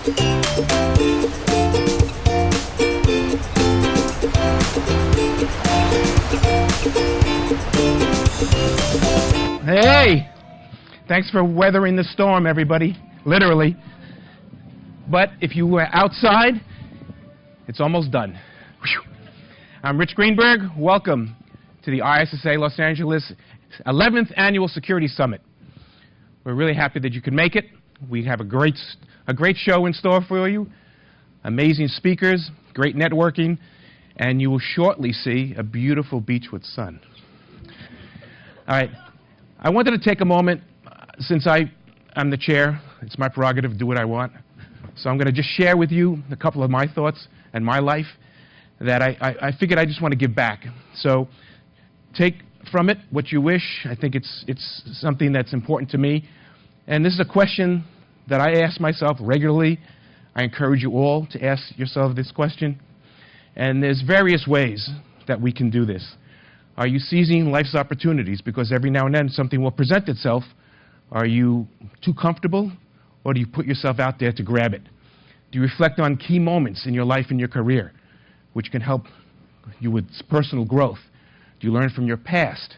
Hey! Thanks for weathering the storm, everybody. Literally. But if you were outside, it's almost done. Whew. I'm Rich Greenberg. Welcome to the ISSA Los Angeles 11th Annual Security Summit. We're really happy that you could make it. We have a great show in store for you. Amazing speakers, great networking, and you will shortly see a beautiful beach with sun. All right. I wanted to take a moment, since I'm the chair, it's my prerogative to do what I want. So I'm going to just share with you a couple of my thoughts and my life that I figured I just want to give back. So take from it what you wish. I think it's something that's important to me. And this is a question that I ask myself regularly. I encourage you all to ask yourself this question. And there's various ways that we can do this. Are you seizing life's opportunities? Because every now and then something will present itself. Are you too comfortable, or do you put yourself out there to grab it? Do you reflect on key moments in your life and your career, which can help you with personal growth? Do you learn from your past?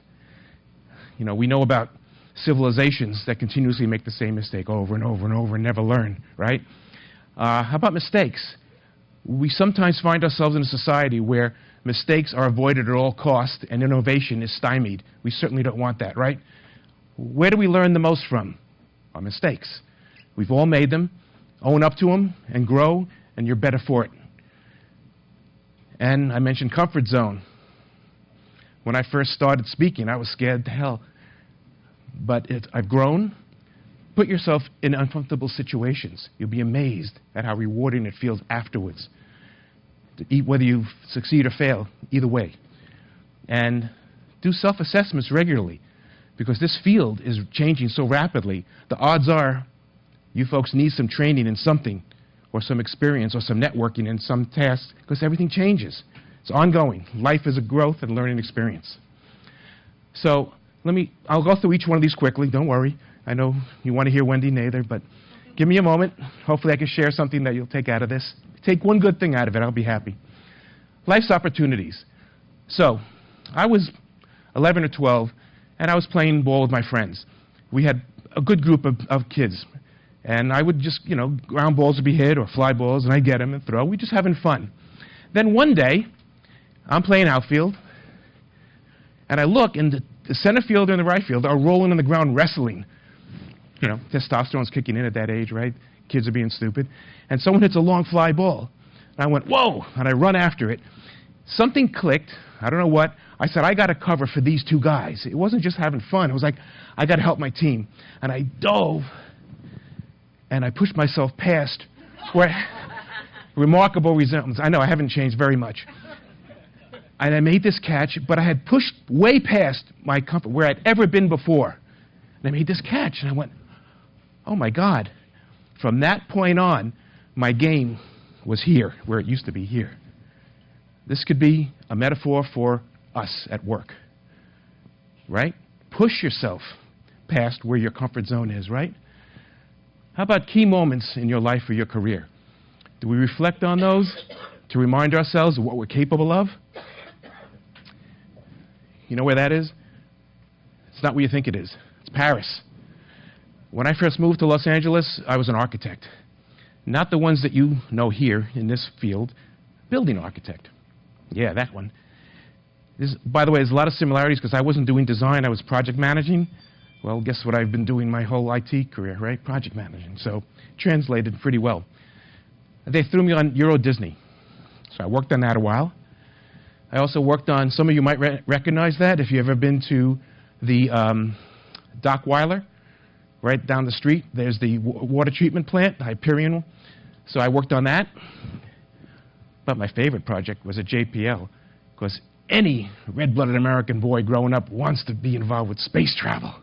You know, we know about civilizations that continuously make the same mistake over and over and over and never learn, right? How about mistakes? We sometimes find ourselves in a society where mistakes are avoided at all costs and innovation is stymied. We certainly don't want that, right? Where do we learn the most from? Our mistakes. We've all made them. Own up to them and grow, and you're better for it. And I mentioned comfort zone. When I first started speaking, I was scared to hell. But I've grown. Put yourself in uncomfortable situations. You'll be amazed at how rewarding it feels afterwards. Whether you succeed or fail, either way. And do self-assessments regularly, because this field is changing so rapidly. The odds are you folks need some training in something, or some experience, or some networking in some tasks, because everything changes. It's ongoing. Life is a growth and learning experience. So I'll go through each one of these quickly. Don't worry. I know you want to hear Wendy Nather, but give me a moment. Hopefully I can share something that you'll take out of this. Take one good thing out of it, I'll be happy. Life's opportunities. So, I was 11 or 12, and I was playing ball with my friends. We had a good group of kids, and I would just, ground balls would be hit, or fly balls, and I'd get them and throw. We're just having fun. Then one day, I'm playing outfield, and I look, and the center fielder and the right fielder are rolling on the ground wrestling. Testosterone's kicking in at that age, right? Kids are being stupid. And someone hits a long fly ball. And I went, whoa! And I run after it. Something clicked. I don't know what. I said, I got to cover for these two guys. It wasn't just having fun. It was like, I got to help my team. And I dove, and I pushed myself past where remarkable resemblance. I know I haven't changed very much. And I made this catch, but I had pushed way past my comfort, where I'd ever been before. And I made this catch, and I went, oh my God. From that point on, my game was here, where it used to be here. This could be a metaphor for us at work, right? Push yourself past where your comfort zone is, right? How about key moments in your life or your career? Do we reflect on those to remind ourselves of what we're capable of? You know where that is? It's not where you think it is. It's Paris. When I first moved to Los Angeles, I was an architect. Not the ones that you know here in this field, building architect. Yeah, that one. By the way, there's a lot of similarities because I wasn't doing design, I was project managing. Well, guess what I've been doing my whole IT career, right? Project managing. So, translated pretty well. They threw me on Euro Disney. So I worked on that a while. I also worked on, some of you might recognize that if you've ever been to the Dockweiler. Right down the street, there's the water treatment plant, the Hyperion. So I worked on that. But my favorite project was at JPL, because any red-blooded American boy growing up wants to be involved with space travel.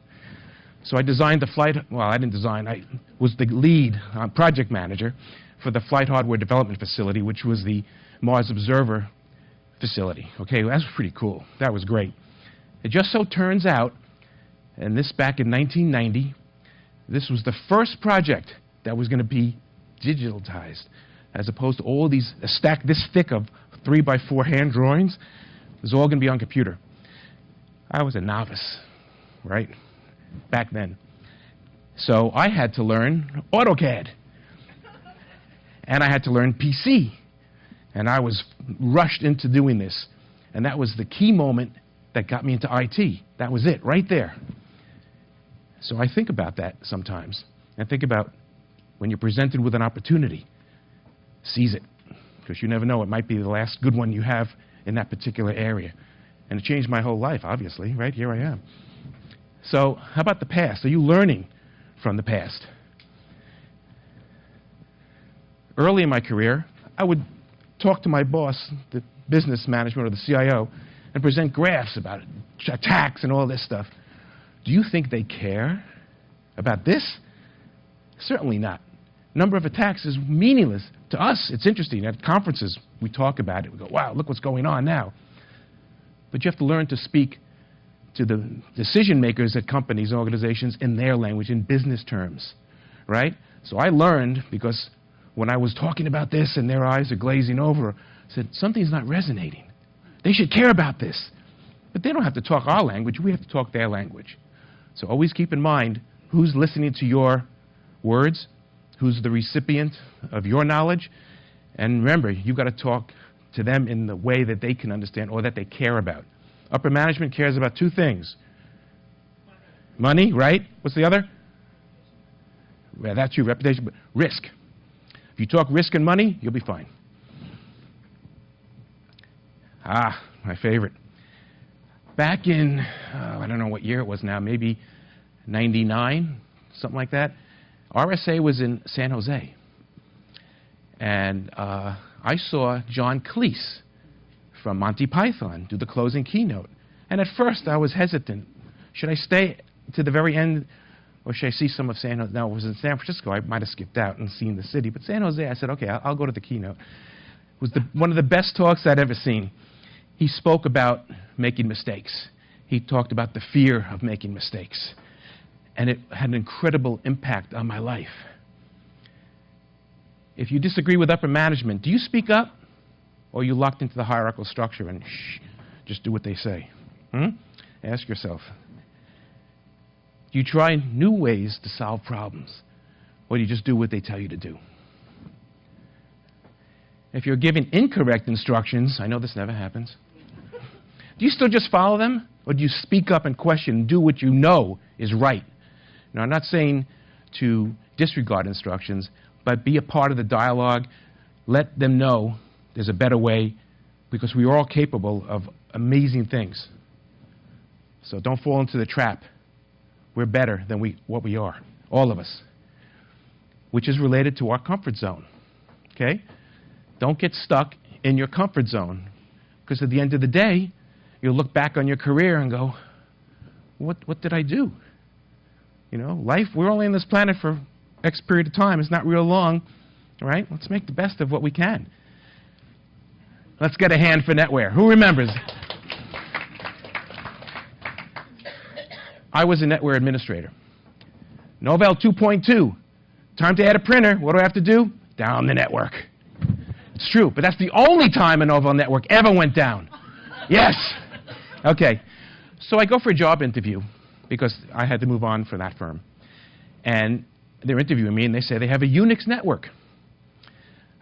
So I designed the flight, well, I didn't design, I was the lead project manager for the Flight Hardware Development Facility, which was the Mars Observer facility. Okay, well, that was pretty cool. That was great. It just so turns out, and this back in 1990, this was the first project that was going to be digitalized, as opposed to all these, a stack this thick of 3x4 hand drawings. It's all going to be on computer. I was a novice, right, back then. So I had to learn AutoCAD. And I had to learn PC. And I was rushed into doing this. And that was the key moment that got me into IT. That was it, right there. So I think about that sometimes. And think about when you're presented with an opportunity, seize it. Because you never know, it might be the last good one you have in that particular area. And it changed my whole life, obviously, right? Here I am. So how about the past? Are you learning from the past? Early in my career, I would talk to my boss, the business management or the CIO, and present graphs about attacks and all this stuff. Do you think they care about this? Certainly not. Number of attacks is meaningless. To us, it's interesting. At conferences, we talk about it. We go, wow, look what's going on now. But you have to learn to speak to the decision makers at companies and organizations in their language, in business terms, right? So I learned, because when I was talking about this and their eyes are glazing over, I said, something's not resonating. They should care about this. But they don't have to talk our language. We have to talk their language. So always keep in mind who's listening to your words, who's the recipient of your knowledge. And remember, you've got to talk to them in the way that they can understand or that they care about. Upper management cares about two things. Money, right? What's the other? Well, that's your reputation, but risk. If you talk risk and money, you'll be fine. Ah, my favorite. Back in, I don't know what year it was now, maybe 99, something like that, RSA was in San Jose. And I saw John Cleese from Monty Python do the closing keynote. And at first I was hesitant. Should I stay to the very end, or should I see some of San Jose? No, it was in San Francisco. I might have skipped out and seen the city. But San Jose, I said, okay, I'll go to the keynote. It was one of the best talks I'd ever seen. He spoke about making mistakes. He talked about the fear of making mistakes. And it had an incredible impact on my life. If you disagree with upper management, do you speak up? Or are you locked into the hierarchical structure and just do what they say? Ask yourself. Do you try new ways to solve problems? Or do you just do what they tell you to do? If you're giving incorrect instructions, I know this never happens, do you still just follow them? Or do you speak up and question and do what you know is right? Now, I'm not saying to disregard instructions, but be a part of the dialogue. Let them know there's a better way, because we are all capable of amazing things. So don't fall into the trap. We're better than what we are, all of us, which is related to our comfort zone, okay? Don't get stuck in your comfort zone, because at the end of the day, you'll look back on your career and go, what did I do? You know, life, we're only on this planet for X period of time. It's not real long, right? Let's make the best of what we can. Let's get a hand for NetWare. Who remembers? I was a NetWare administrator. Novell 2.2. Time to add a printer. What do I have to do? Down the network. It's true, but that's the only time a Novell network ever went down. Yes. Okay. So I go for a job interview, because I had to move on from that firm. And they're interviewing me, and they say they have a Unix network.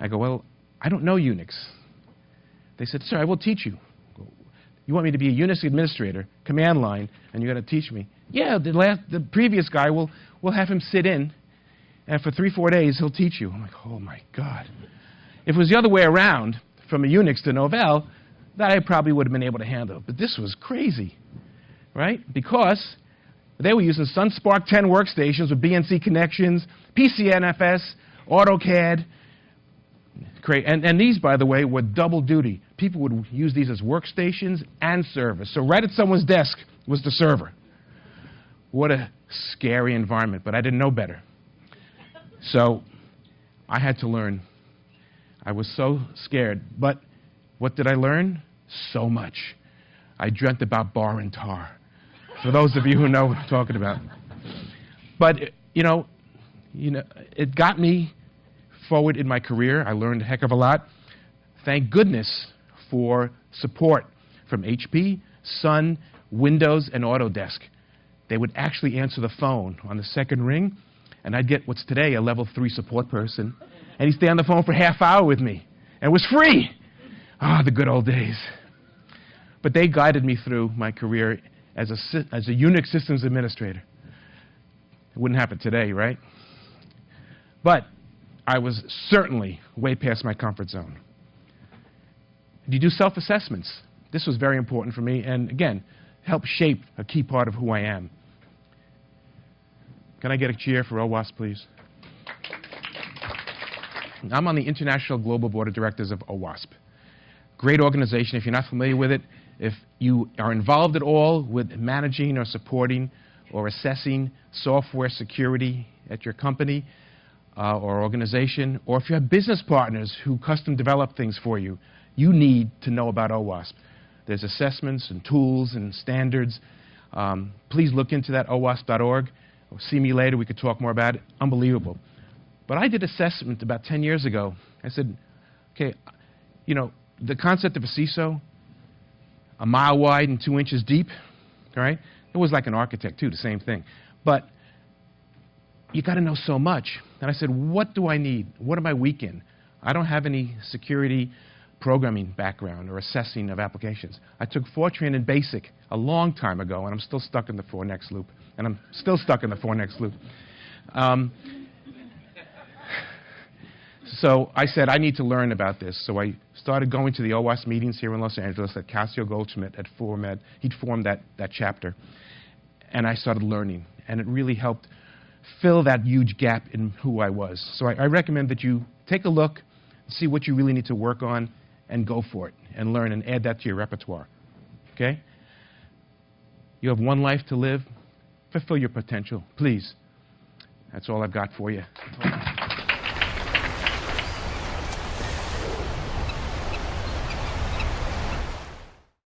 I go, well, I don't know Unix. They said, sir, I will teach you. You want me to be a Unix administrator, command line, and you're going to teach me? Yeah, the previous guy, will have him sit in, and for 3-4 days, he'll teach you. I'm like, oh, my God. If it was the other way around, from a Unix to Novell, that I probably would have been able to handle. But this was crazy, right? Because they were using SunSpark 10 workstations with BNC connections, PCNFS, AutoCAD. And these, by the way, were double duty. People would use these as workstations and servers. So right at someone's desk was the server. What a scary environment, but I didn't know better. So I had to learn. I was so scared. But what did I learn? So much. I dreamt about bar and tar, for those of you who know what I'm talking about. But, you know, it got me forward in my career. I learned a heck of a lot. Thank goodness for support from HP, Sun, Windows, and Autodesk. They would actually answer the phone on the second ring, and I'd get what's today a level 3 support person, and he'd stay on the phone for half hour with me, and it was free. Ah, the good old days. But they guided me through my career as a Unix systems administrator. It wouldn't happen today, right? But I was certainly way past my comfort zone. Do you do self-assessments? This was very important for me, and again, helped shape a key part of who I am. Can I get a cheer for OWASP, please? I'm on the International Global Board of Directors of OWASP. Great organization. If you're not familiar with it, if you are involved at all with managing or supporting or assessing software security at your company or organization, or if you have business partners who custom develop things for you, you need to know about OWASP. There's assessments and tools and standards. Please look into that, owasp.org. Or see me later. We could talk more about it. Unbelievable. But I did assessment about 10 years ago. I said, okay, you know, the concept of a CISO, a mile wide and 2 inches deep, all right? It was like an architect, too, the same thing. But you got to know so much. And I said, what do I need? What am I weak in? I don't have any security programming background or assessing of applications. I took Fortran and BASIC a long time ago, and I'm still stuck in the Fornex loop. And I'm still stuck in the Fornex loop. So I said, I need to learn about this. So I started going to the OWASP meetings here in Los Angeles that Cassio Goldschmidt had formed. He'd formed that chapter. And I started learning. And it really helped fill that huge gap in who I was. So I recommend that you take a look, see what you really need to work on, and go for it, and learn, and add that to your repertoire. Okay? You have one life to live. Fulfill your potential, please. That's all I've got for you.